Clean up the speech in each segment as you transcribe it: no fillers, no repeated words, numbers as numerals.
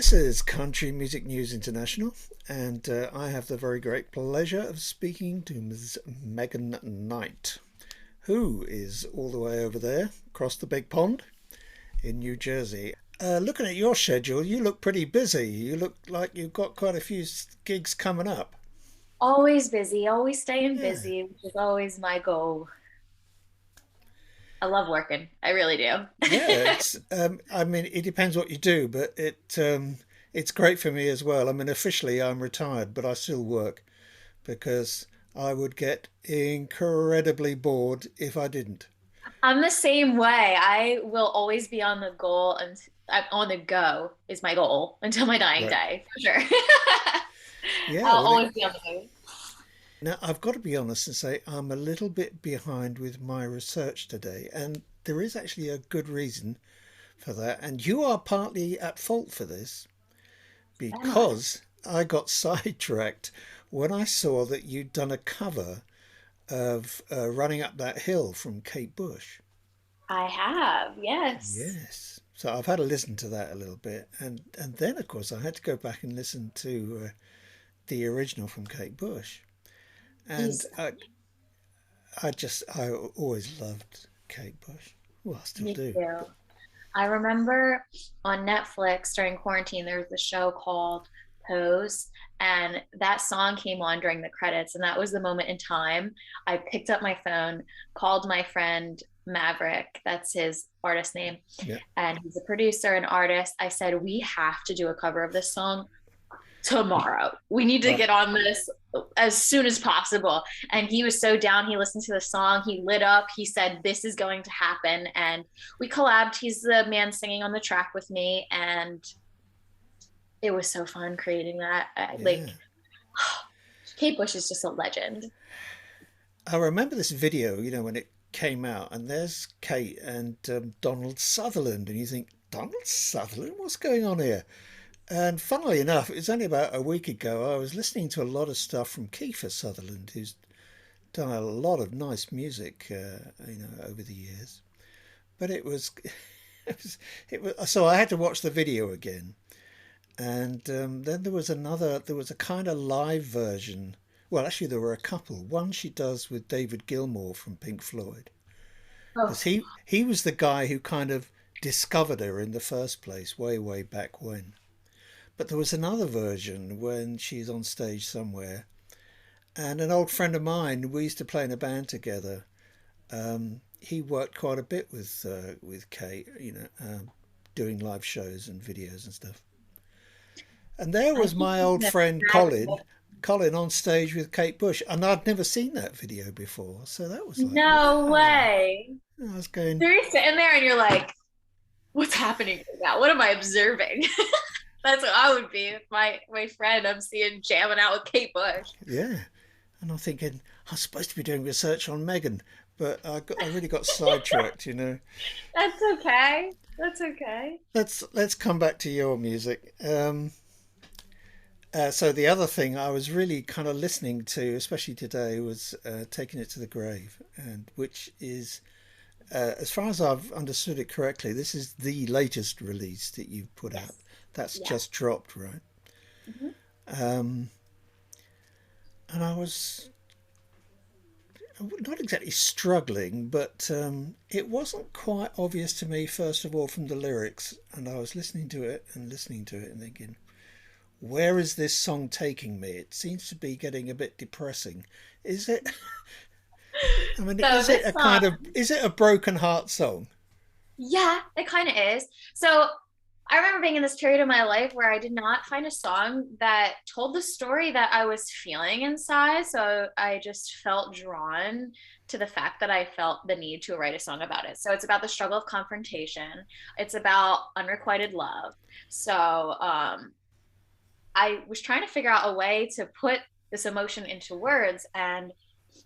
This is Country Music News International, and I have the very great pleasure of speaking to Ms. Megan Knight, who is all the way over there across the big pond in New Jersey. Looking at your schedule, you look pretty busy. You look like you've got quite a few gigs coming up. Always busy, always staying Yeah, busy, which is always my goal. I love working. I really do. yeah. It's I mean, it depends what you do, but it's great for me as well. I mean, officially I'm retired, but I still work because I would get incredibly bored if I didn't. I'm the same way. I will always be on the goal and I'm on the go is my goal until my dying Right. day, for sure. Yeah, I'll well, always be on the move. now I've got to be honest and say I'm a little bit behind with my research today, and there is actually a good reason for that. And you are partly at fault for this Am I? because I got sidetracked when I saw that you'd done a cover of Running Up That Hill from Kate Bush. I have, yes. Yes. So I've had to listen to that a little bit, and then of course I had to go back and listen to the original from Kate Bush, and He's I always loved Kate Bush. Well, I still Me do. too. I remember on Netflix during quarantine, there was a show called Pose, and that song came on during the credits. And that was the moment in time I picked up my phone, called my friend Maverick, that's his artist name, Yeah. and he's a producer and artist. I said, we have to do a cover of this song tomorrow. We need to Uh, get on this as soon as possible. And he was so down. He listened to the song. He lit up. He said, this is going to happen. And we collabed. He's the man singing on the track with me. And it was so fun creating that. yeah. Kate Bush is just a legend. I remember this video, when it came out, and there's Kate and Donald Sutherland, and you think, Donald Sutherland, what's going on here? And funnily enough, it was only about a week ago. I was listening to a lot of stuff from Kiefer Sutherland, who's done a lot of nice music, over the years. But it was, it was. So I had to watch the video again, and then there was a kind of live version. Well, actually, there were a couple. One she does with David Gilmour from Pink Floyd, Oh, because he was the guy who kind of discovered her in the first place, way back when. But there was another version when she's on stage somewhere, and an old friend of mine, we used to play in a band together. He worked quite a bit with Kate, doing live shows and videos and stuff. And there I was think my he's old an friend Colin, magical. Colin on stage with Kate Bush, and I'd never seen that video before. So that was like, No wow. way. I was going, So you're sitting there and you're like, what's happening right now? What am I observing? That's what I would be if my friend I'm seeing jamming out with Kate Bush. yeah. And I'm thinking, I'm supposed to be doing research on Megan, but I really got sidetracked. That's okay. That's okay. Let's come back to your music. So the other thing I was really kind of listening to, especially today, was "Taking It to the Grave," and which is, as far as I've understood it correctly, this is the latest release that you've put out. Yes. That's Yeah. just dropped, right? Mhm. Um, and I was not exactly struggling, but it wasn't quite obvious to me, first of all, from the lyrics. And I was listening to it and listening to it and thinking, where is this song taking me? It seems to be getting a bit depressing. Is it? I mean, So this song, is it a broken heart song? yeah, it kind of is. So I remember being in this period of my life where I did not find a song that told the story that I was feeling inside. So I just felt drawn to the fact that I felt the need to write a song about it. So it's about the struggle of confrontation. It's about unrequited love. So I was trying to figure out a way to put this emotion into words, and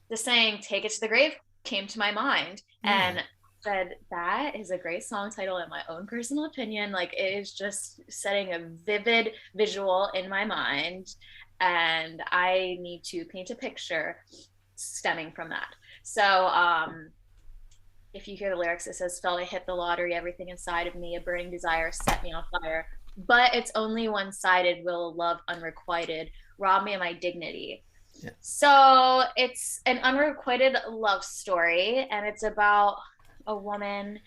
the saying "take it to the grave" came to my mind, Yeah, and said that is a great song title in my own personal opinion. Like, it is just setting a vivid visual in my mind, and I need to paint a picture stemming from that. So if you hear the lyrics, it says, felt I hit the lottery, everything inside of me, a burning desire set me on fire. but it's only one-sided, will love unrequited, rob me of my dignity. Yeah. So it's an unrequited love story, and it's about a woman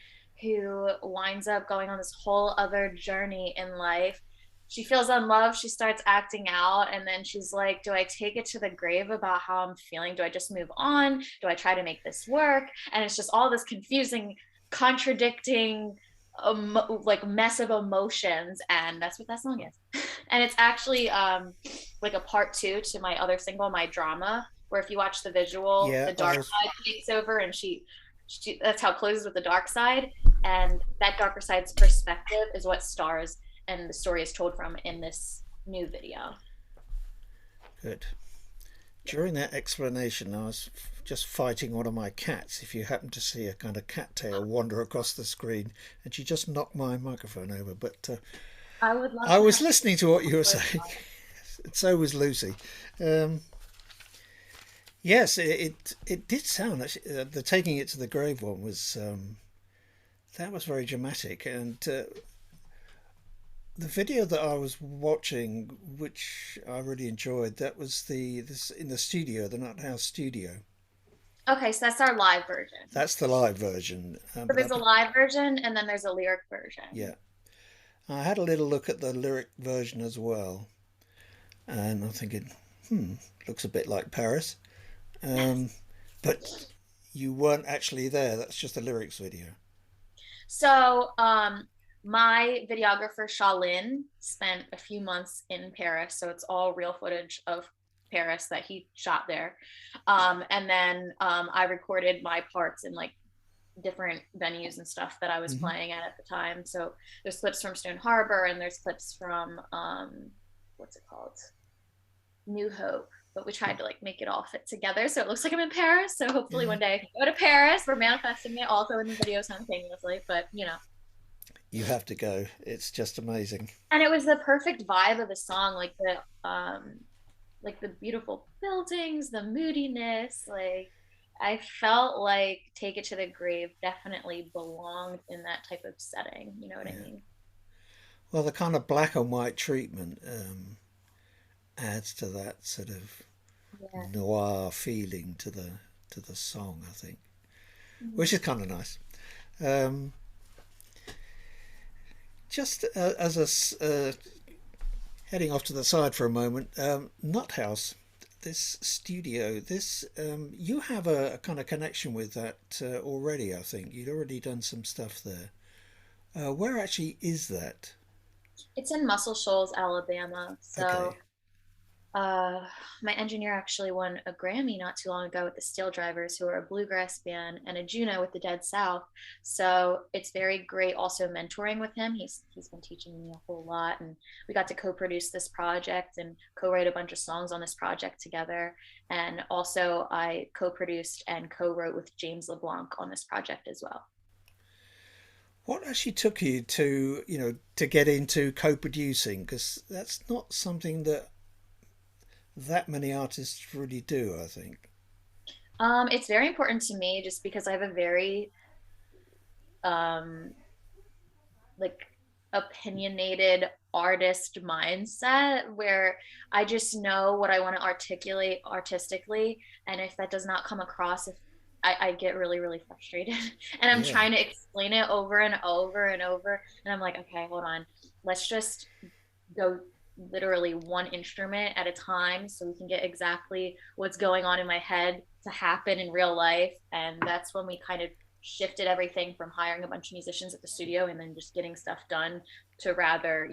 who winds up going on this whole other journey in life. She feels unloved, she starts acting out, and then she's like, do I take it to the grave about how I'm feeling? Do I just move on? Do I try to make this work? And it's just all this confusing, contradicting, like mess of emotions, and that's what that song is. And it's actually like a part two to my other single, My Drama, where if you watch the visual, Yeah, the I dark was. side takes over, and she that's how it closes, with the dark side, and that darker side's perspective is what stars and the story is told from in this new video. Good. During that explanation, I was just fighting one of my cats. If you happen to see a kind of cat tail wander across the screen, and she just knocked my microphone over. But I would love I to was have listening to what you were saying, and so was Lucy. Um, yes, it did sound actually, the taking it to the grave one was that was very dramatic, and the video that I was watching, which I really enjoyed, that was the this in the studio, the Nut House studio. Okay, so that's our live version. That's the live version. So there's a live version and then there's a lyric Yeah, version. I had a little look at the lyric version as well, and I'm thinking, looks a bit like Paris. Yes. Um, but you weren't actually there. That's just the lyrics video. So my videographer Shalin spent a few months in Paris, so it's all real footage of Paris that he shot there. And then I recorded my parts in like different venues and stuff that I was Hmm. playing at the time. So there's clips from Stone Harbor and there's clips from what's it called? New Hope. But we tried to like make it all fit together so it looks like I'm in Paris. So hopefully Yeah, one day I can go to Paris. We're manifesting it also in the video simultaneously, but you know. you have to go. It's just amazing. And it was the perfect vibe of the song, like the beautiful buildings, the moodiness, like I felt like Take It to the Grave definitely belonged in that type of setting. You know what I Yeah. mean? Well, the kind of black and white treatment adds to that sort of Yeah. noir feeling to the song, I think, which Mm-hmm. is kind of nice. Um, just as heading off to the side for a moment, Nut House, this studio, this you have a kind of connection with that already. I think you'd already done some stuff there. Where actually is that? It's in Muscle Shoals, Alabama. So Okay, uh, my engineer actually won a Grammy not too long ago with the Steel Drivers, who are a bluegrass band, and a Juno with the Dead South. So it's very great also mentoring with him. He's been teaching me a whole lot, and we got to co-produce this project and co-write a bunch of songs on this project together. And also I co-produced and co-wrote with James LeBlanc on this project as well. what actually took you to to get into co-producing? Because that's not something that many artists really do. I think. It's very important to me just because I have a very um, like opinionated artist mindset where I just know what I want to articulate artistically. And if that does not come across, if I get really, really frustrated and I'm Yeah. trying to explain it over and over and over. And I'm like, okay, hold on. Let's just go literally one instrument at a time so we can get exactly what's going on in my head to happen in real life. And that's when we kind of shifted everything from hiring a bunch of musicians at the studio and then just getting stuff done to rather,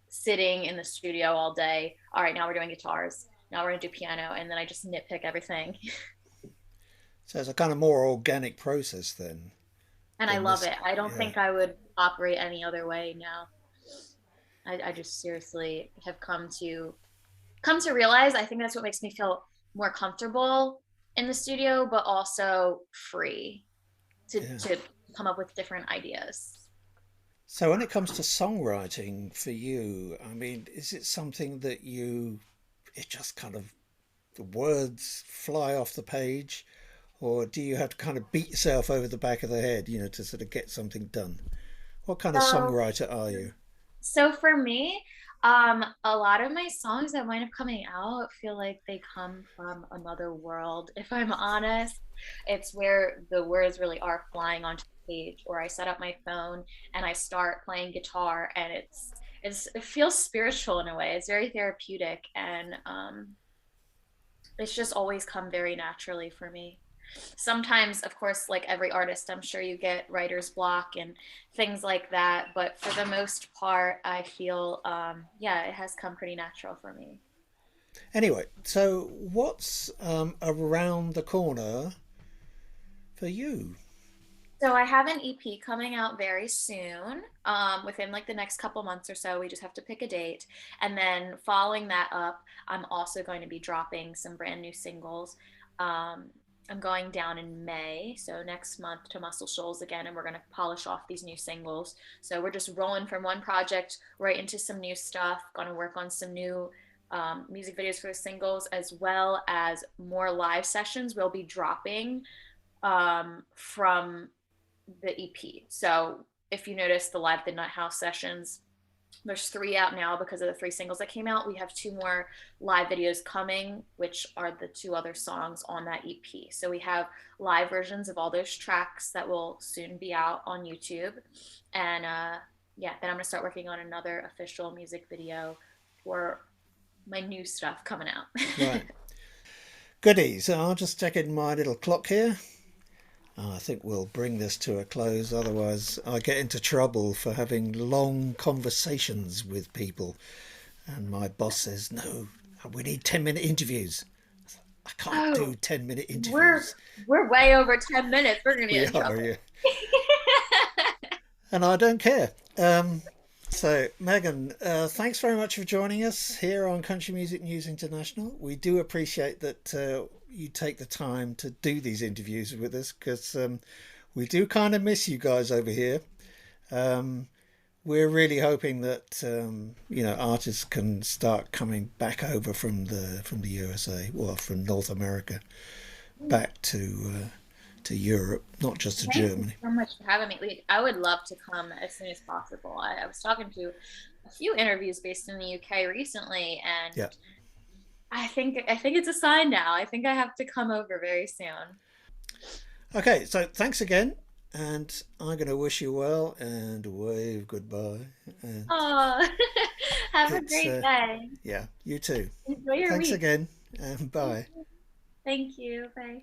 sitting in the studio all day. All right, now we're doing guitars. Now we're going to do piano. And then I just nitpick everything. So it's a kind of more organic process then And I than love this. it. I don't Yeah. think I would operate any other way now. I just seriously have come to realize I think that's what makes me feel more comfortable in the studio, but also free to Yeah. to come up with different ideas. So when it comes to songwriting for you, I mean, is it something that it just kind of, the words fly off the page, or do you have to kind of beat yourself over the back of the head, to sort of get something done? What kind of So songwriter are you? So for me, a lot of my songs that wind up coming out feel like they come from another world. If I'm honest, it's where the words really are flying onto the page, or I set up my phone and I start playing guitar, and it feels spiritual in a way. It's very therapeutic, and it's just always come very naturally for me. Sometimes, of course, like every artist, I'm sure you get writer's block and things like that. But for the most part, I feel, yeah, it has come pretty natural for me. Anyway, so what's around the corner for you? So I have an EP coming out very soon, within like the next couple months or so. We just have to pick a date, and then following that up, I'm also going to be dropping some brand new singles. Um, I'm going down in May, so next month to Muscle Shoals again, and we're going to polish off these new singles. So we're just rolling from one project right into some new stuff. Going to work on some new music videos for the singles, as well as more live sessions we'll be dropping from the EP. So if you notice the Live the Nut House sessions, there's three out now because of the three singles that came out. We have two more live videos coming, which are the two other songs on that EP. So we have live versions of all those tracks that will soon be out on YouTube. And yeah, then I'm going to start working on another official music video for my new stuff coming out. Right. Goodies. I'll just check in my little clock here. I think we'll bring this to a close, otherwise, I get into trouble for having long conversations with people. And my boss says, no, we need 10-minute interviews. I can't Oh, do 10-minute we're interviews. we're way over 10 minutes. We're going to We get in are, trouble. yeah. And I don't care. So, Megan, thanks very much for joining us here on Country Music News International. We do appreciate that you take the time to do these interviews with us because we do kind of miss you guys over here. Um, we're really hoping that artists can start coming back over from the USA, well, from North America, back to Europe, not just to Thank you Germany. so much for having me. Like, I would love to come as soon as possible. I was talking to a few interviews based in the UK recently, and Yeah. I think it's a sign now. I think I have to come over very soon. Okay, so thanks again, and I'm going to wish you well and wave goodbye. And Oh, have a it's, great day. yeah, you too. Enjoy your Thanks week. again, and Thank bye. you. Thank you. Bye.